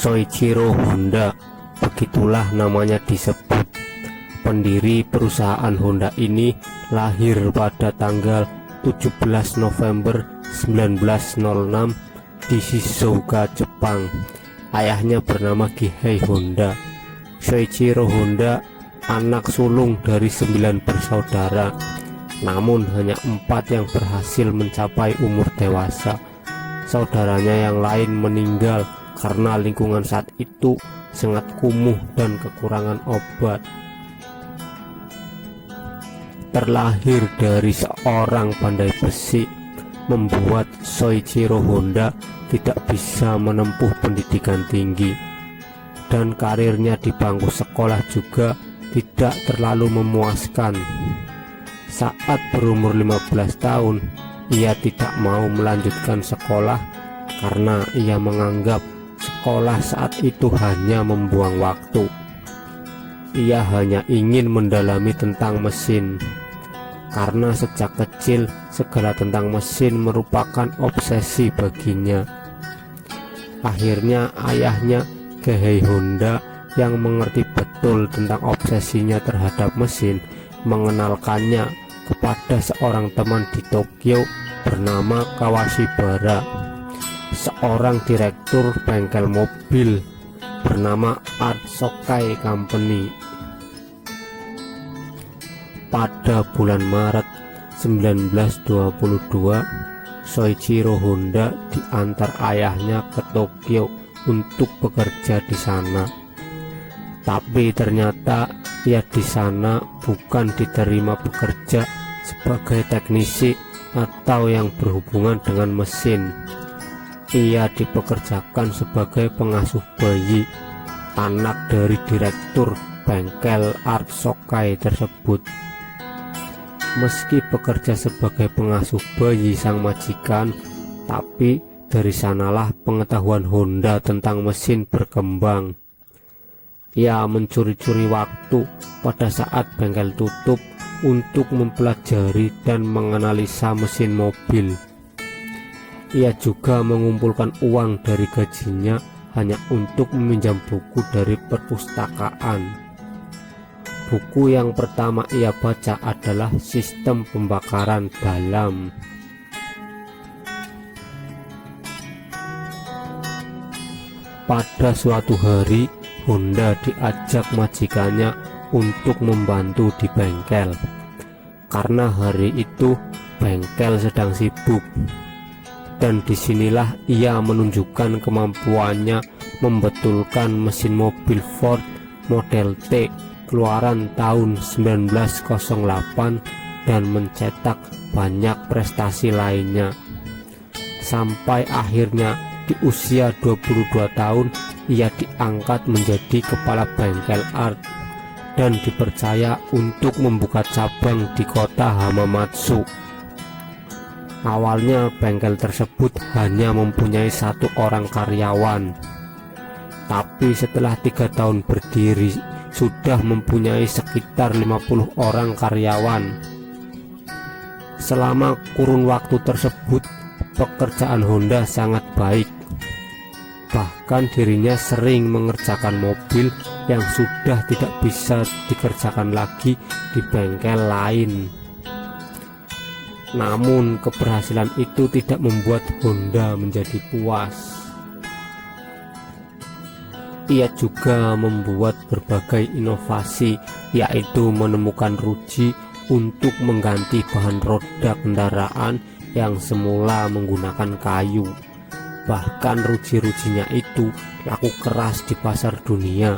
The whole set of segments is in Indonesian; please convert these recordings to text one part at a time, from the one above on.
Soichiro Honda, begitulah namanya disebut. Pendiri perusahaan Honda ini lahir pada tanggal 17 November 1906 di Shizuoka, Jepang. Ayahnya bernama Gihei Honda. Soichiro Honda anak sulung dari 9 bersaudara, namun hanya 4 yang berhasil mencapai umur dewasa. Saudaranya yang lain meninggal karena lingkungan saat itu sangat kumuh dan kekurangan obat. Terlahir dari seorang pandai besi membuat Soichiro Honda tidak bisa menempuh pendidikan tinggi, dan karirnya di bangku sekolah juga tidak terlalu memuaskan. Saat berumur 15 tahun, ia tidak mau melanjutkan sekolah karena ia menganggap sekolah saat itu hanya membuang waktu. Ia hanya ingin mendalami tentang mesin, karena sejak kecil segala tentang mesin merupakan obsesi baginya. Akhirnya ayahnya, Gihei Honda, yang mengerti betul tentang obsesinya terhadap mesin, mengenalkannya kepada seorang teman di Tokyo bernama Kawashibara, seorang direktur bengkel mobil bernama Art Sokai Company. Pada bulan Maret 1922, Soichiro Honda diantar ayahnya ke Tokyo untuk bekerja di sana. Tapi ternyata ia di sana bukan diterima bekerja sebagai teknisi atau yang berhubungan dengan mesin. Ia dipekerjakan sebagai pengasuh bayi, anak dari direktur bengkel Art Sokai tersebut. Meski bekerja sebagai pengasuh bayi sang majikan, tapi dari sanalah pengetahuan Honda tentang mesin berkembang. Ia mencuri-curi waktu pada saat bengkel tutup untuk mempelajari dan menganalisa mesin mobil. Ia juga mengumpulkan uang dari gajinya hanya untuk meminjam buku dari perpustakaan. Buku yang pertama ia baca adalah Sistem Pembakaran Dalam. Pada suatu hari, Honda diajak majikannya untuk membantu di bengkel, karena hari itu bengkel sedang sibuk. Dan disinilah ia menunjukkan kemampuannya membetulkan mesin mobil Ford Model T keluaran tahun 1908 dan mencetak banyak prestasi lainnya. Sampai akhirnya di usia 22 tahun ia diangkat menjadi kepala bengkel Art dan dipercaya untuk membuka cabang di kota Hamamatsu. Awalnya bengkel tersebut hanya mempunyai 1 orang karyawan, tapi setelah 3 tahun berdiri sudah mempunyai sekitar 50 orang karyawan. Selama kurun waktu tersebut, pekerjaan Honda sangat baik. Bahkan dirinya sering mengerjakan mobil yang sudah tidak bisa dikerjakan lagi di bengkel lain. Namun keberhasilan itu tidak membuat Honda menjadi puas. Ia juga membuat berbagai inovasi, yaitu menemukan ruji untuk mengganti bahan roda kendaraan yang semula menggunakan kayu. Bahkan ruji-rujinya itu laku keras di pasar dunia.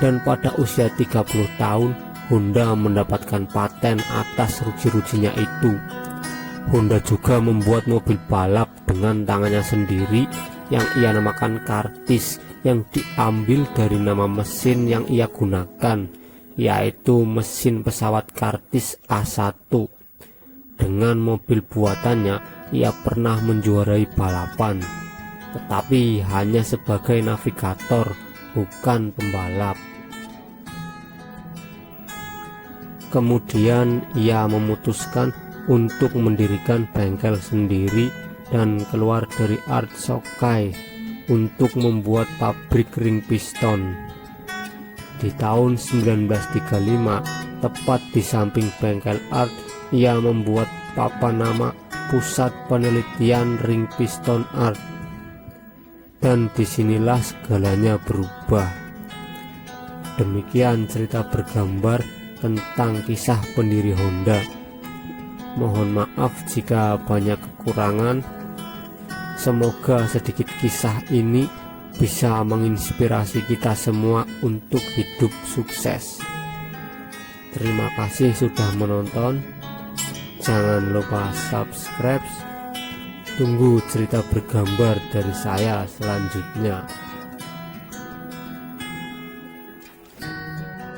Dan pada usia 30 tahun, Honda mendapatkan paten atas ruji-rujinya itu. Honda juga membuat mobil balap dengan tangannya sendiri yang ia namakan kartis, yang diambil dari nama mesin yang ia gunakan, yaitu mesin pesawat kartis A1. Dengan mobil buatannya, ia pernah menjuarai balapan, tetapi hanya sebagai navigator, bukan pembalap. Kemudian ia memutuskan untuk mendirikan bengkel sendiri dan keluar dari Art Sokai untuk membuat pabrik ring piston. Di tahun 1935, tepat di samping bengkel Art, ia membuat papan nama Pusat Penelitian Ring Piston Art. Dan disinilah segalanya berubah. Demikian cerita bergambar tentang kisah pendiri Honda. Mohon maaf jika banyak kekurangan. Semoga sedikit kisah ini bisa menginspirasi kita semua untuk hidup sukses. Terima kasih sudah menonton. Jangan lupa subscribe. Tunggu cerita bergambar dari saya selanjutnya.